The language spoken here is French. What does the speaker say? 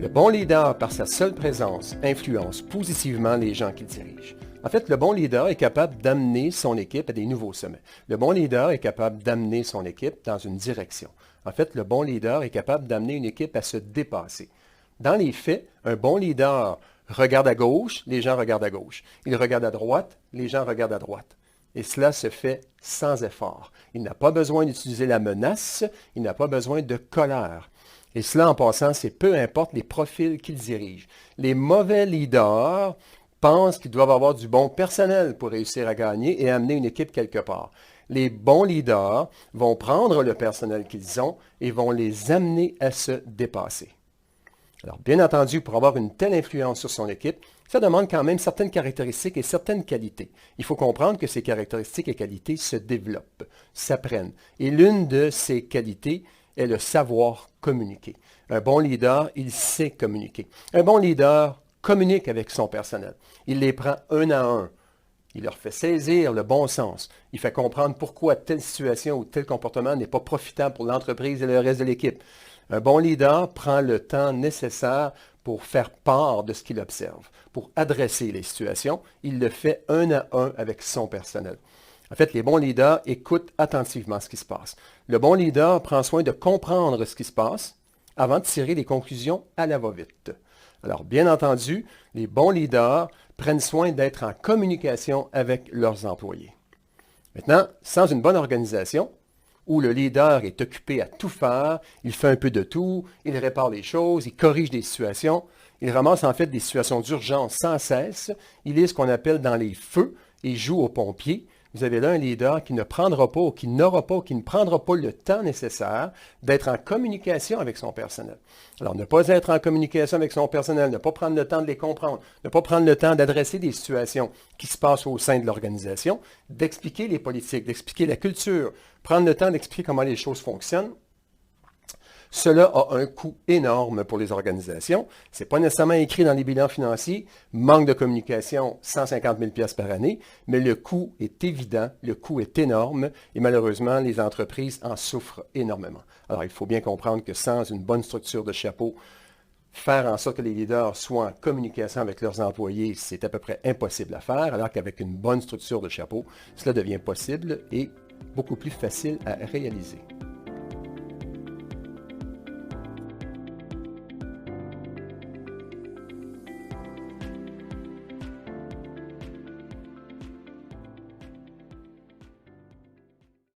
Le bon leader, par sa seule présence, influence positivement les gens qu'il dirige. En fait, le bon leader est capable d'amener son équipe à des nouveaux sommets. Le bon leader est capable d'amener son équipe dans une direction. En fait, le bon leader est capable d'amener une équipe à se dépasser. Dans les faits, un bon leader regarde à gauche, les gens regardent à gauche. Il regarde à droite, les gens regardent à droite. Et cela se fait sans effort. Il n'a pas besoin d'utiliser la menace, il n'a pas besoin de colère. Et cela, en passant, c'est peu importe les profils qu'ils dirigent. Les mauvais leaders pensent qu'ils doivent avoir du bon personnel pour réussir à gagner et amener une équipe quelque part. Les bons leaders vont prendre le personnel qu'ils ont et vont les amener à se dépasser. Alors, bien entendu, pour avoir une telle influence sur son équipe, ça demande quand même certaines caractéristiques et certaines qualités. Il faut comprendre que ces caractéristiques et qualités se développent, s'apprennent. Et l'une de ces qualités est le savoir communiquer. Un bon leader, il sait communiquer. Un bon leader communique avec son personnel. Il les prend un à un. Il leur fait saisir le bon sens. Il fait comprendre pourquoi telle situation ou tel comportement n'est pas profitable pour l'entreprise et le reste de l'équipe. Un bon leader prend le temps nécessaire pour faire part de ce qu'il observe, pour adresser les situations. Il le fait un à un avec son personnel. En fait, les bons leaders écoutent attentivement ce qui se passe. Le bon leader prend soin de comprendre ce qui se passe avant de tirer des conclusions à la va-vite. Alors, bien entendu, les bons leaders prennent soin d'être en communication avec leurs employés. Maintenant, sans une bonne organisation, où le leader est occupé à tout faire, il fait un peu de tout, il répare les choses, il corrige des situations, il ramasse en fait des situations d'urgence sans cesse, il est ce qu'on appelle dans les feux et joue aux pompiers. Vous avez là un leader qui ne prendra pas ou qui n'aura pas ou qui ne prendra pas le temps nécessaire d'être en communication avec son personnel. Alors, ne pas être en communication avec son personnel, ne pas prendre le temps de les comprendre, ne pas prendre le temps d'adresser des situations qui se passent au sein de l'organisation, d'expliquer les politiques, d'expliquer la culture, prendre le temps d'expliquer comment les choses fonctionnent. Cela a un coût énorme pour les organisations. Ce n'est pas nécessairement écrit dans les bilans financiers. Manque de communication, 150 000 $ par année, mais le coût est évident, le coût est énorme et malheureusement, les entreprises en souffrent énormément. Alors, il faut bien comprendre que sans une bonne structure de chapeau, faire en sorte que les leaders soient en communication avec leurs employés, c'est à peu près impossible à faire, alors qu'avec une bonne structure de chapeau, cela devient possible et beaucoup plus facile à réaliser.